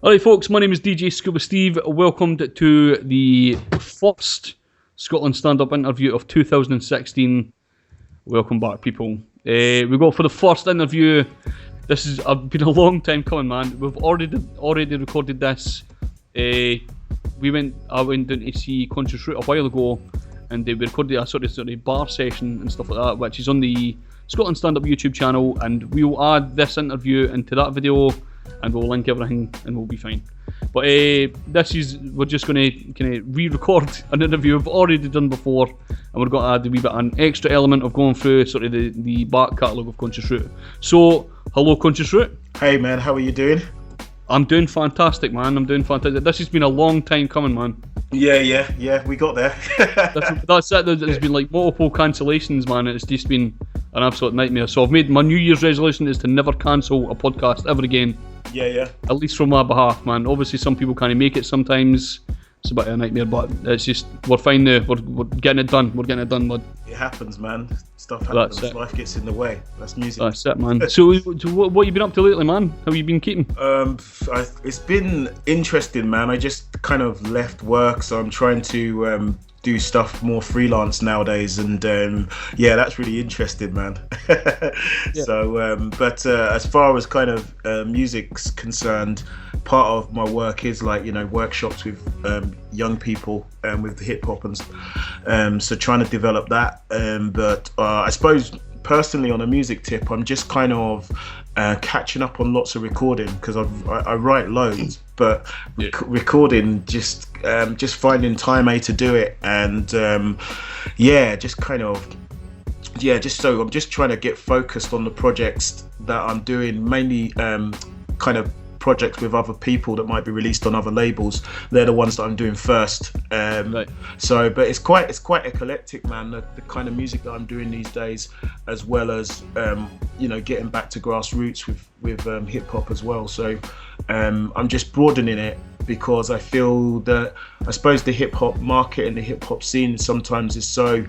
Alright folks, my name is DJ Scuba Steve. Welcome to the first Scotland stand-up interview of 2016. Welcome back, people. We go for the first interview. This has been a long time coming, man. We've already recorded this. I went down to see Conscious Root a while ago, and we recorded a sort of bar session and stuff like that, which is on the Scotland Stand-Up YouTube channel, and we'll add this interview into that video, and we'll link everything, and we'll be fine. But we're just going to kind of re-record an interview we've already done before, and we're going to add a wee bit an extra element of going through sort of the back catalogue of Conscious Root. So, hello Conscious Root. Hey man, how are you doing? I'm doing fantastic, man. I'm doing fantastic. This has been a long time coming, man. Yeah, we got there. That's it. There's been like multiple cancellations, man. It's just been an absolute nightmare. So I've made my New Year's resolution is to never cancel a podcast ever again. Yeah. At least from my behalf, man. Obviously, some people can't make it sometimes. It's a bit of a nightmare, but it's just, we're fine now. We're getting it done. We're getting it done, bud. It happens, man. Stuff happens. Life gets in the way. That's music. That's it, man. So what have you been up to lately, man? How have you been keeping? It's been interesting, man. I just kind of left work, so I'm trying to do stuff more freelance nowadays, and that's really interesting, man. Yeah. So but as far as kind of music's concerned, part of my work is like, you know, workshops with young people with the hip hop and so trying to develop that, but I suppose personally on a music tip, I'm just kind of catching up on lots of recording, because I write loads, but recording just finding time to do it, and so I'm just trying to get focused on the projects that I'm doing, mainly kind of projects with other people that might be released on other labels. They're the ones that I'm doing first. Right. So, but it's quite eclectic, man. The kind of music that I'm doing these days, as well as getting back to grassroots with hip hop as well. So I'm just broadening it, because I feel that, I suppose, the hip hop market and the hip hop scene sometimes is so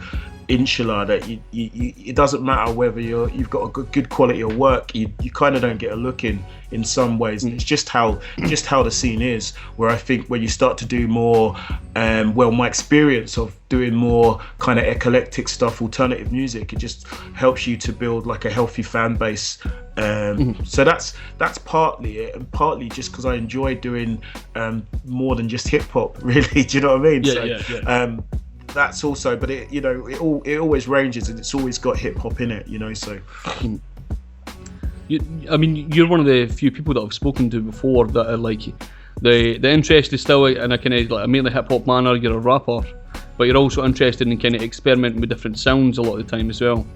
insular that it doesn't matter whether you've got a good quality of work, you kind of don't get a look in some ways. And it's just how the scene is, where I think when you start to do more my experience of doing more kind of eclectic stuff, alternative music, it just helps you to build like a healthy fan base. So that's partly it, and partly just because I enjoy doing more than just hip hop, really. Do you know what I mean? That's also, but it always ranges, and it's always got hip hop in it, you know. So, you're one of the few people that I've spoken to before that are like, the interest is still in a kind of like a mainly hip hop manner. You're a rapper, but you're also interested in kind of experimenting with different sounds a lot of the time as well.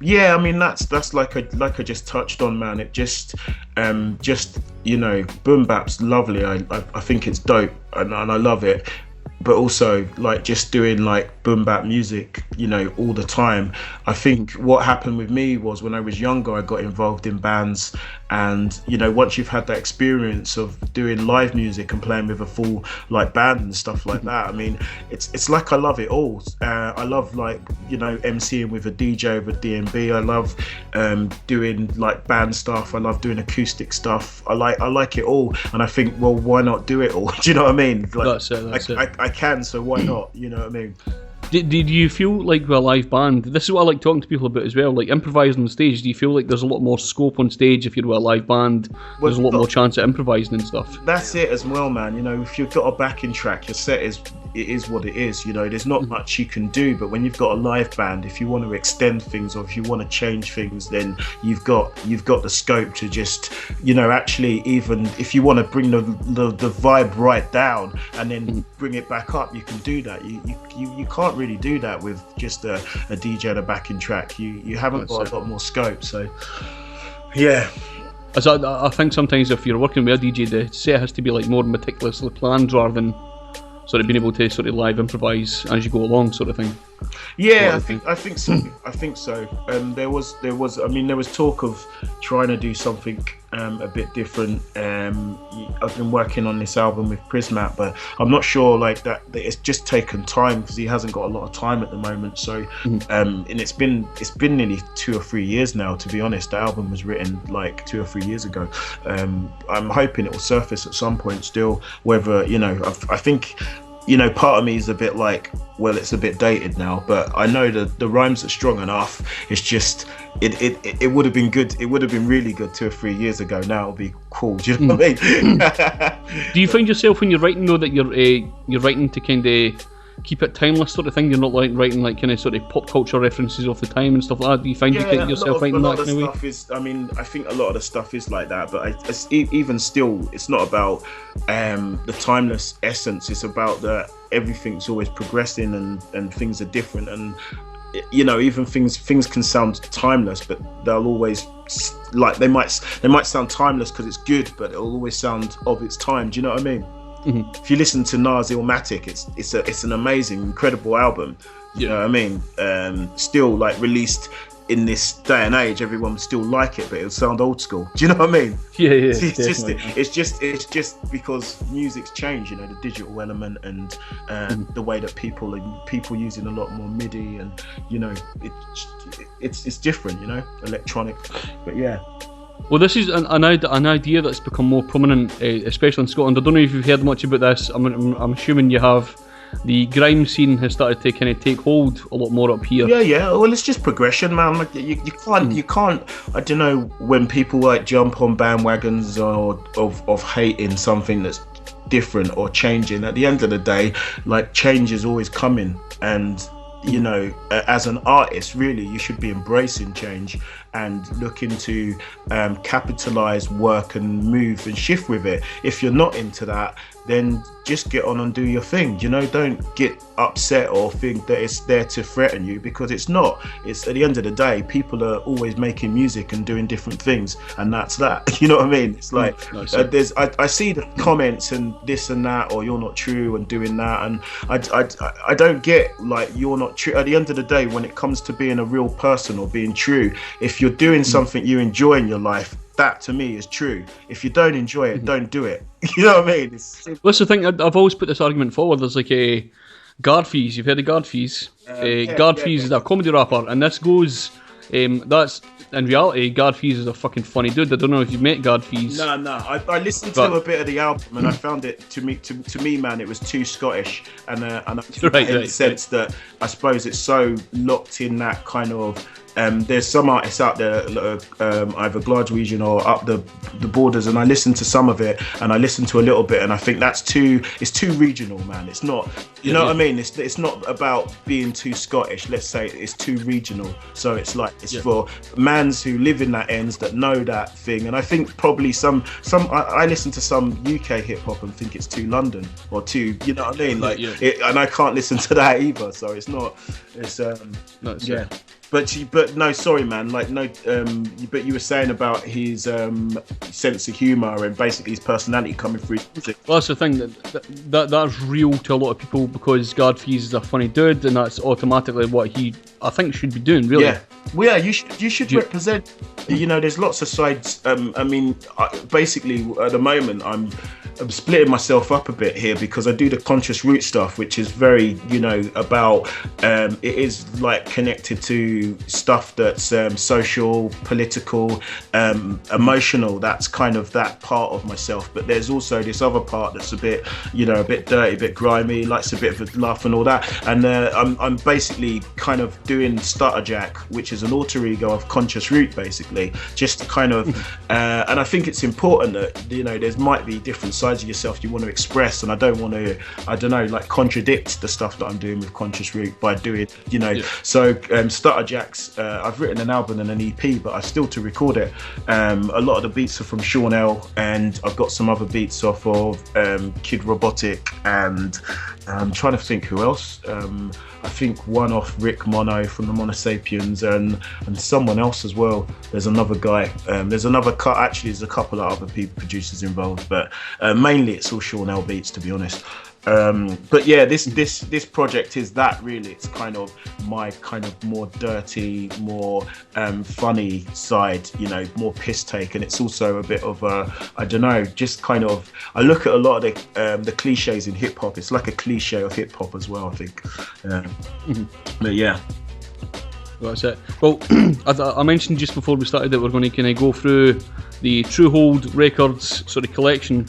Yeah, I mean that's like I just touched on, man. It just boom bap's lovely. I think it's dope, and I love it. But also, like, just doing like boom bap music, all the time. I think what happened with me was, when I was younger, I got involved in bands, and once you've had that experience of doing live music and playing with a full like band and stuff like that, I mean, it's like I love it all. I love like MCing with a DJ, with a DMB. I love doing like band stuff. I love doing acoustic stuff. I like it all, and I think, well, why not do it all? Do you know what I mean? Like, that's it. I can, so why not? You know what I mean? Did you feel like with a live band, this is what I like talking to people about as well, like improvising on stage, do you feel like there's a lot more scope on stage if you're with a live band? There's a lot more chance of improvising and stuff. That's it as well, man. If you've got a backing track, your set is what it is. There's not much you can do, but when you've got a live band, if you want to extend things, or if you want to change things, then you've got the scope to just actually, even if you want to bring the vibe right down and then bring it back up, you can do that. You can't really do that with just a DJ and a backing track. You haven't got a lot more scope. So yeah. I think sometimes if you're working with a DJ, the set has to be like more meticulously planned, rather than sort of being able to sort of live improvise as you go along, sort of thing. Yeah, I think so. There was talk of trying to do something a bit different. I've been working on this album with Prismat, but I'm not sure like that it's just taken time because he hasn't got a lot of time at the moment. So and it's been nearly 2 or 3 years now, to be honest. The album was written like 2 or 3 years ago. I'm hoping it will surface at some point still, whether, you know, I think, you know, part of me is a bit like, well, it's a bit dated now, but I know that the rhymes are strong enough. It's just it would have been good. It would have been really good 2 or 3 years ago. Now it'll be cool. Do you know what I mean? Do you find yourself when you're writing though that you're writing to kind of keep it timeless sort of thing? You're not like writing like kind of sort of pop culture references of the time and stuff like that. Do you find you get yourself writing that kind of way? Stuff is, I mean, I think a lot of the stuff is like that, but even still, it's not about the timeless essence. It's about that everything's always progressing and things are different, and you know, even things can sound timeless, but they'll always, like, they might sound timeless because it's good, but it'll always sound of its time. Do you know what I mean? Mm-hmm. If you listen to Nas Illmatic, it's an amazing, incredible album. You know what I mean? Still, like, released in this day and age, everyone would still like it, but it'll sound old school. Do you know what I mean? Yeah. It's just because music's changed, you know, the digital element and the way that people using a lot more MIDI, and you know, it's different, you know, electronic. But yeah. Well, this is an idea that's become more prominent, especially in Scotland. I don't know if you've heard much about this. I'm assuming you have. The grime scene has started to kind of take hold a lot more up here. Yeah. Well, it's just progression, man. Like you can't. I don't know, when people like jump on bandwagons of hating something that's different or changing. At the end of the day, like, change is always coming, and you know, as an artist, really, you should be embracing change and looking to capitalize, work and move and shift with it. If you're not into that, then just get on and do your thing. You know, don't get upset or think that it's there to threaten you, because it's not. It's, at the end of the day, people are always making music and doing different things, and that's that. You know what I mean? It's like I see the comments and this and that, or you're not true and doing that, and I don't get, like, you're not true. At the end of the day, when it comes to being a real person or being true, if you're doing something you enjoy in your life, that to me is true. If you don't enjoy it, don't do it. You know what I mean? Well, that's the thing. I've always put this argument forward. There's like a Guardfies. You've heard of Guardfies? Guardfies is a comedy rapper, and this goes. That's, in reality, Guardfies is a fucking funny dude. I don't know if you've met Guardfies. No. I listened to a bit of the album, and I found it to me, man, it was too Scottish, and in the sense that I suppose it's so locked in that kind of. There's some artists out there, either Glaswegian or up the borders, and I listened to some of it, and I listened to a little bit, and I think it's too regional, man. It's not, you know what I mean? It's not about being too Scottish. Let's say it's too regional. So it's like, it's for mans who live in that ends that know that thing. And I think probably I listen to some UK hip hop and think it's too London or too, you know what I mean? Like, and I can't listen to that either. So it's not. It's But no, sorry, man. Like, no. But you were saying about his sense of humour and basically his personality coming through music. Well, that's the thing. That's real to a lot of people, because Guardfies is a funny dude, and that's automatically what I think should be doing. Really. Yeah. Well, yeah. You should represent. You know, there's lots of sides. I mean, basically at the moment I'm splitting myself up a bit here, because I do the conscious root stuff, which is very, you know, about it is like connected to stuff that's social, political, emotional. That's kind of that part of myself. But there's also this other part that's a bit, you know, a bit dirty, a bit grimy, likes a bit of a laugh and all that. And I'm basically kind of doing Stutter Jack, which is an alter ego of conscious root, basically, just to kind of and I think it's important that, you know, there might be different sides of yourself you want to express, and I don't want to, I don't know, like, contradict the stuff that I'm doing with conscious root by doing, you know. So Stutter Jack's I've written an album and an EP, but I still to record it. A lot of the beats are from Sean L, and I've got some other beats off of Kid Robotic, and I'm trying to think who else. I think one off Rick Mono from the Monosapiens, and someone else as well. There's another guy. There's another cut. Actually, there's a couple of other producers involved, but mainly it's all Sean L beats, to be honest. But yeah, this project is that really. It's kind of my kind of more dirty, more funny side, you know, more piss take, and it's also a bit of a, I don't know, just kind of, I look at a lot of the cliches in hip hop. It's like a cliche of hip hop as well, I think. But yeah. Well, that's it. Well, I mentioned just before we started that we're going to kind of go through the True Hold Records sort of collection,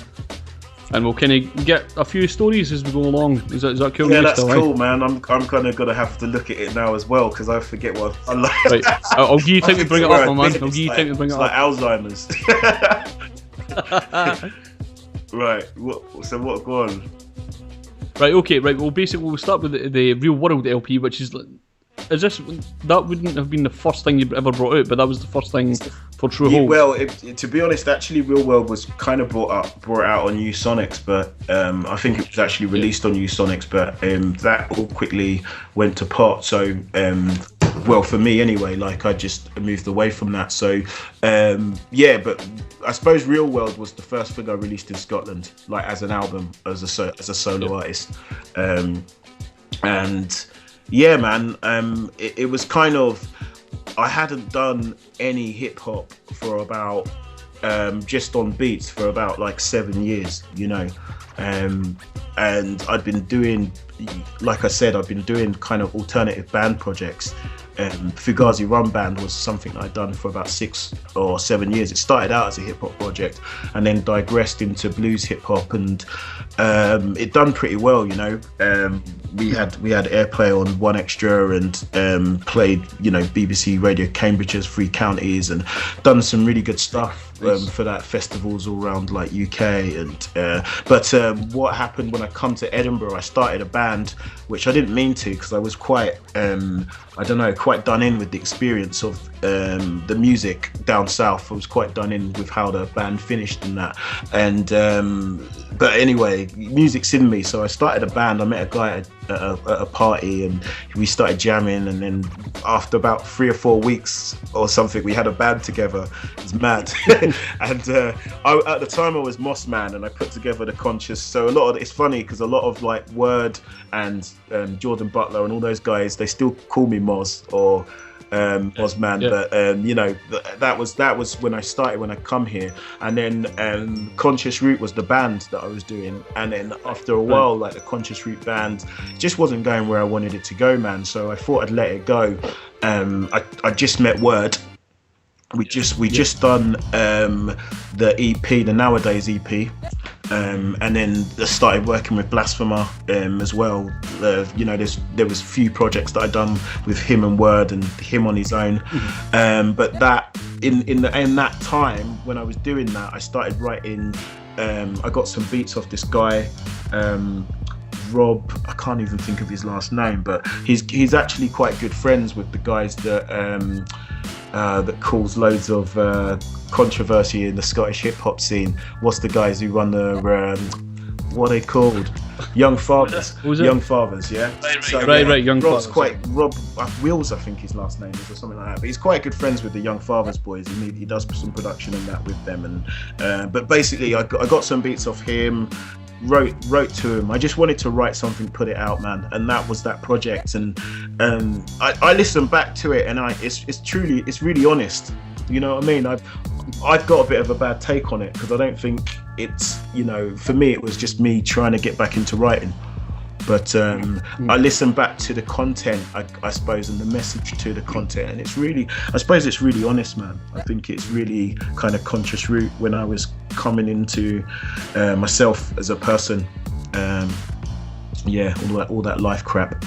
and we'll kind of get a few stories as we go along. Is that cool? Yeah, that's cool, man. I'm kind of gonna have to look at it now as well, because I forget what I like. Right. I'll give you time to bring it up, my man. I'll give you time to bring it up. Like Alzheimer's. Right. So what? Go on. Right. Okay. Right. Well, basically, we'll start with the Real World LP, which is. That wouldn't have been the first thing you ever brought out, but that was the first thing for True Hold. Well, to be honest, actually, Real World was kind of brought out on Sonics, but I think it was actually released on Sonics, but that all quickly went to pot. So, well, for me anyway, like I just moved away from that. So, yeah, but I suppose Real World was the first thing I released in Scotland, like as an album, as a solo artist, and. Yeah, man. It was kind of, I hadn't done any hip hop for about just on beats for about like 7 years, you know, and I'd been doing, like I said, I've been doing kind of alternative band projects. Fugazi Rum Band was something that I'd done for about 6 or 7 years. It started out as a hip hop project and then digressed into blues hip hop, and it done pretty well, you know. We had airplay on One Extra and played, you know, BBC Radio Cambridge's Three Counties, and done some really good stuff for that, festivals all around like UK. And but what happened when I come to Edinburgh, I started a band, which I didn't mean to, because I was quite I don't know, quite done in with the experience of the music down south. I was quite done in with how the band finished and that. And but anyway, music's in me, so I started a band. I met a guy at a party, and we started jamming, and then after about 3 or 4 weeks or something, we had a band together. It was mad. And at the time I was Moss Man, and I put together the Conscious. So a lot of it's funny because a lot of like Word and Jordan Butler and all those guys, they still call me Moz or Moz Man. Yeah. But you know, that was when I started, when I come here. And then Conscious Root was the band that I was doing, and then after a while, like the Conscious Root band just wasn't going where I wanted it to go, man. So I thought I'd let it go. I just met Word. We just done the EP, the Nowadays EP, and then started working with Blasphemer as well. You know, there was a few projects that I'd done with him and Word, and him on his own. But that in that time when I was doing that, I started writing. I got some beats off this guy. Rob, I can't even think of his last name, but he's actually quite good friends with the guys that cause loads of controversy in the Scottish hip hop scene. What's the guys who run the what are they called? Young Fathers. Young Fathers, yeah. Right. Young Rob's Fathers. Rob Wills, I think his last name is, or something like that. But he's quite good friends with the Young Fathers boys, and he does some production and that with them. And but basically, I got some beats off him. Wrote to him. I just wanted to write something, put it out, man, and that was that project. And I listened back to it, and it's really honest. You know what I mean? I've got a bit of a bad take on it because I don't think it's, you know, for me it was just me trying to get back into writing. But I listened back to the content, I suppose, and the message to the content, and it's really, I suppose it's really honest, man. I think it's really kind of Conscious Root when I was coming into myself as a person. Yeah, all that life crap.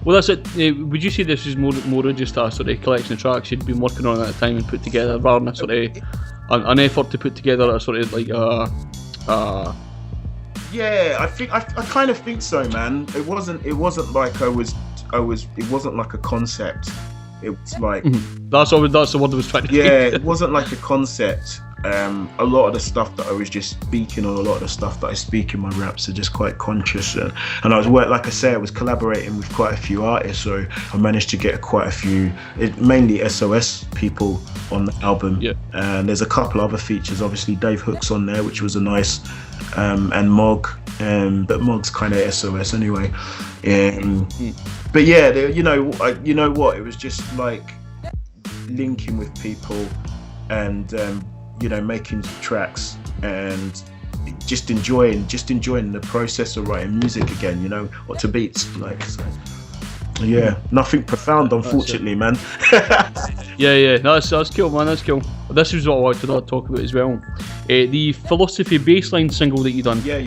Well, that's it. Would you say this is more just a sort of collection of tracks you'd been working on at the time and put together, rather than a sort of an effort to put together a sort of like Yeah, I kind of think so, man. It wasn't like it wasn't like a concept. It was like that's the word I was trying to yeah, it wasn't like a concept. a lot of the stuff that I was just speaking on, a lot of the stuff that I speak in my raps are just quite conscious, and I was like I say, I was collaborating with quite a few artists, so I managed to get quite a few, mainly SOS people on the album. Yeah. And there's a couple other features, obviously Dave Hook's on there, which was a nice, and Mog, but Mog's kind of SOS anyway. But yeah, you know what, it was just like linking with people and you know, making tracks and just enjoying the process of writing music again, you know, or to beats, like, so. Yeah, nothing profound, unfortunately, man. Yeah, that's cool, man. That's cool. This is what I wanted to talk about as well. The Philosophy bassline single that you done. Yeah.